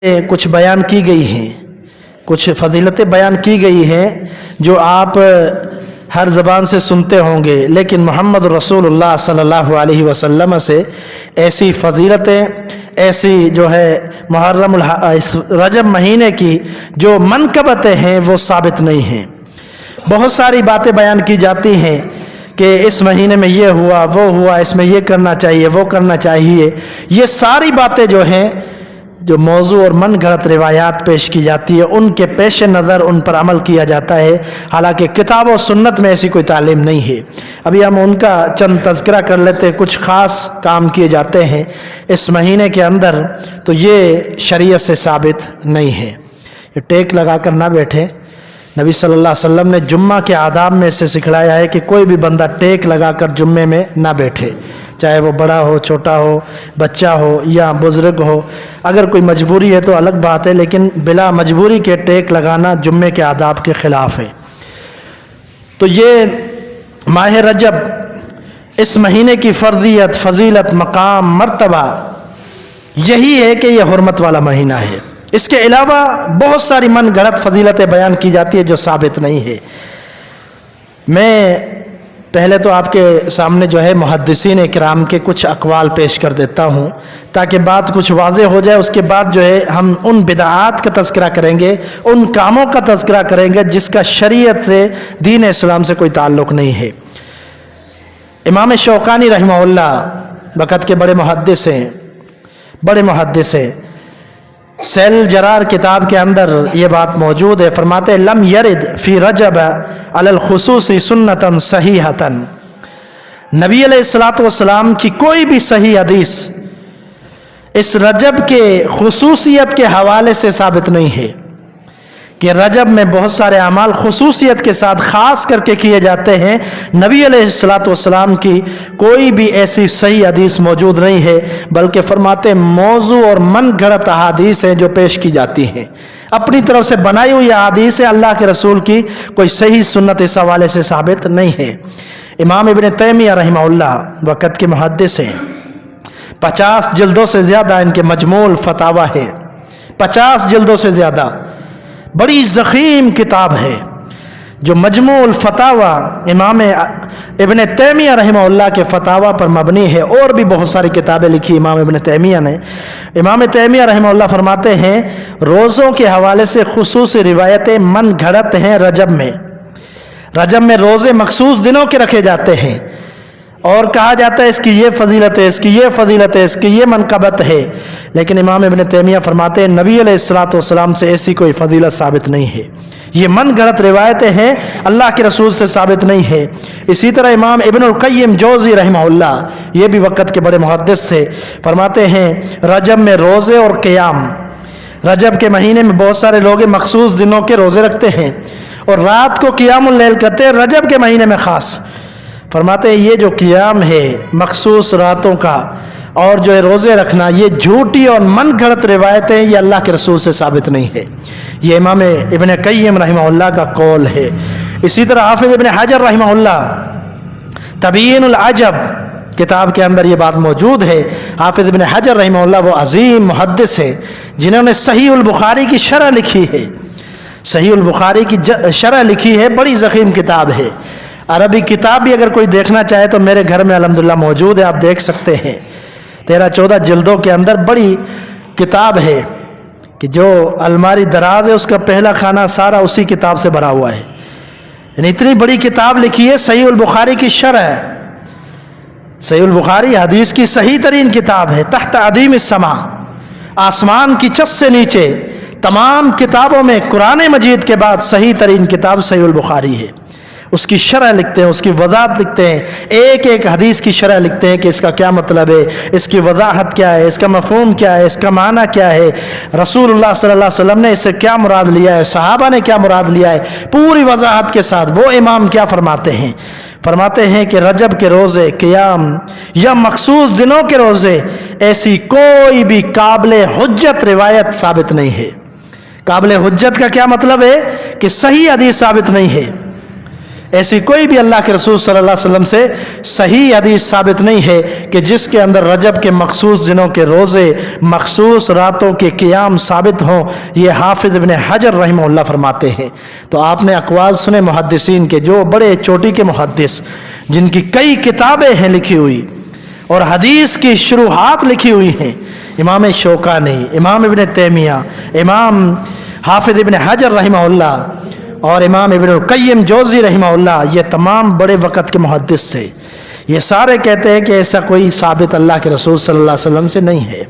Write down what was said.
कुछ बयान की गई हैं, कुछ फजीलतें बयान की गई हैं जो आप हर ज़बान से सुनते होंगे, लेकिन मोहम्मद रसूलुल्लाह सल्लल्लाहु अलैहि वसल्लम से ऐसी फजीलतें, ऐसी जो है मुहर्रम इस रजब महीने की जो मनकबतें हैं वो साबित नहीं हैं। बहुत सारी बातें बयान की जाती हैं कि इस महीने में ये हुआ, वो हुआ, इसमें ये करना चाहिए, वो करना चाहिए। ये सारी बातें जो हैं, जो मौजू और मन गढ़ंत रिवायात पेश की जाती है, उनके पेश नज़र उन पर अमल किया जाता है। हालांकि किताब और सुन्नत में ऐसी कोई तालीम नहीं है। अभी हम उनका चंद तज़किरा कर लेते हैं। कुछ ख़ास काम किए जाते हैं इस महीने के अंदर, तो ये शरीयत से साबित नहीं है। ये टेक लगा कर ना बैठे। नबी सल्लल्लाहु अलैहि वसल्लम ने जुम्मा के आदाब में से सिखलाया है कि कोई भी बंदा टेक लगा कर जुम्मे में ना बैठे, चाहे वो बड़ा हो, छोटा हो, बच्चा हो या बुज़ुर्ग हो। अगर कोई मजबूरी है तो अलग बात है, लेकिन बिला मजबूरी के टेक लगाना जुम्मे के आदाब के ख़िलाफ़ है। तो ये माह रजब, इस महीने की फ़र्दियत, फ़जीलत, मकाम, मर्तबा यही है कि यह हुर्मत वाला महीना है। इसके अलावा बहुत सारी मन गढ़ंत फजीलतें बयान की जाती है जो साबित नहीं है। मैं पहले तो आपके सामने जो है मुहद्दिसीन इकराम के कुछ अक़वाल पेश कर देता हूँ ताकि बात कुछ वाज़ेह हो जाए। उसके बाद जो है हम उन बिदआत का तज़किरा करेंगे, उन कामों का तज़किरा करेंगे जिसका शरीयत से, दीन इस्लाम से कोई ताल्लुक़ नहीं है। इमाम शौकानी रहमहुल्लाह वक़्त के बड़े मुहद्दिस हैं। सैल जरार किताब के अंदर ये बात मौजूद है। फरमाते लम यरिद फ़ी रजब अलल खुसूसी सुन्नतन सहीहतन, नबी अलैहिस्सलातु वस्सलाम की कोई भी सही हदीस इस रजब के खुसूसियत के हवाले से साबित नहीं है कि रजब में बहुत सारे अमाल खुसूसियत के साथ ख़ास करके किए जाते हैं। नबी अलैहिस्सलातु वस्सलाम की कोई भी ऐसी सही हदीस मौजूद नहीं है, बल्कि फरमाते मौजू और मन गढ़ंत अहादीस हैं जो पेश की जाती हैं। अपनी तरफ से बनाई हुई अहादीस है, अल्लाह के रसूल की कोई सही सुन्नत इस हवाले से साबित नहीं है। इमाम इब्न तैमिया रहमहुल्लाह वक़्त के मुहद्दिस हैं। 50 जिल्दों से ज़्यादा इनके मजमूल फतावा है, 50 जिल्दों से ज़्यादा। बड़ी ज़ख़ीम किताब है जो मजमूल फतावा इमाम इब्न तैमिया रहमहुल्लाह के फतावा पर मबनी है। और भी बहुत सारी किताबें लिखी इमाम इब्न तैमिया ने। इमाम तैमिया रहमहुल्लाह फरमाते हैं रोज़ों के हवाले से खुसूसी रिवायतें मन घड़त हैं। रजब में रोज़े मखसूस दिनों के रखे जाते हैं और कहा जाता है इसकी ये फजीलत है, इसकी ये फजीलत है, इसकी ये मनकबत है। लेकिन इमाम इब्न तैमिया फरमाते हैं नबी अलैहिस्सलातु वस्सलाम से ऐसी कोई फजीलत साबित नहीं है। ये मन गढ़ंत रिवायतें हैं, अल्लाह के रसूल से साबित नहीं है। इसी तरह इमाम इब्नुल क़य्यिम जौज़ी रहमहुल्लाह, ये भी वक़्त के बड़े मुहद्दिस थे, फरमाते हैं रजब में रोज़े और क़ियाम, रजब के महीने में बहुत सारे लोग मखसूस दिनों के रोज़े रखते हैं और रात को क़ियामुल लैल कहते हैं, रजब के महीने में ख़ास। फरमाते हैं ये जो क़ियाम है मखसूस रातों का और जो है रोज़े रखना, ये झूठी और मन गढ़ंत रिवायतें, ये अल्लाह के रसूल से साबित नहीं है। ये इमाम इब्न क़य्यिम रहमहुल्लाह का कौल है। इसी तरह हाफिज़ इब्न हजर रहमहुल्लाह तबयीनुल अजब किताब के अंदर ये बात मौजूद है। हाफिज़ इब्न हजर रहमहुल्लाह वो अज़ीम मुहद्दिस है जिन्होंने सहीहुल बुखारी की शरह लिखी है। सहीहुल बुखारी की शरह लिखी है, बड़ी ज़ख़ीम किताब है। अरबी किताब भी अगर कोई देखना चाहे तो मेरे घर में अल्हम्दुलिल्लाह मौजूद है, आप देख सकते हैं। 13-14 जिल्दों के अंदर बड़ी किताब है कि जो अलमारी दराज है उसका पहला खाना सारा उसी किताब से भरा हुआ है। यानी इतनी बड़ी किताब लिखी है। सहीहुल बुखारी की शरह, सहीहुल बुखारी हदीस की सही तरीन किताब है। तहत अदीम समा, आसमान की छत से नीचे तमाम किताबों में कुरान मजीद के बाद सही तरीन किताब सहीहुल बुखारी है। उसकी शरह लिखते हैं, उसकी वज़ाहत लिखते हैं, एक एक हदीस की शरह लिखते हैं कि इसका क्या मतलब है, इसकी वज़ाहत क्या है, इसका मफ़हूम क्या है, इसका माना क्या है, रसूलुल्लाह सल्लल्लाहु अलैहि वसल्लम ने इससे क्या मुराद लिया है, सहाबा ने क्या मुराद लिया है, पूरी वज़ाहत के साथ वो इमाम क्या फरमाते हैं। फरमाते हैं कि रजब के रोज़े, क़ियाम या मखसूस दिनों के रोज़े, ऐसी कोई भी काबिल हुज्जत रिवायत साबित नहीं है। काबिल हुज्जत का क्या मतलब है कि सही हदीस साबित नहीं है। ایسی کوئی بھی اللہ کے رسول صلی اللہ علیہ وسلم سے صحیح حدیث ثابت نہیں ہے کہ جس کے اندر رجب کے مخصوص دنوں کے روزے، مخصوص راتوں کے قیام ثابت ہوں۔ یہ حافظ ابن حجر رحمہ اللہ فرماتے ہیں۔ تو آپ نے اقوال سنے محدثین کے، جو بڑے چوٹی کے محدث جن کی کئی کتابیں ہیں لکھی ہوئی اور حدیث کی شروحات لکھی ہوئی ہیں، امام شوکانی، امام ابن تیمیہ، امام حافظ ابن حجر رحمہ اللہ اور امام ابن القیم جوزی رحمہ اللہ، یہ تمام بڑے وقت کے محدث سے، یہ سارے کہتے ہیں کہ ایسا کوئی ثابت اللہ کے رسول صلی اللہ علیہ وسلم سے نہیں ہے۔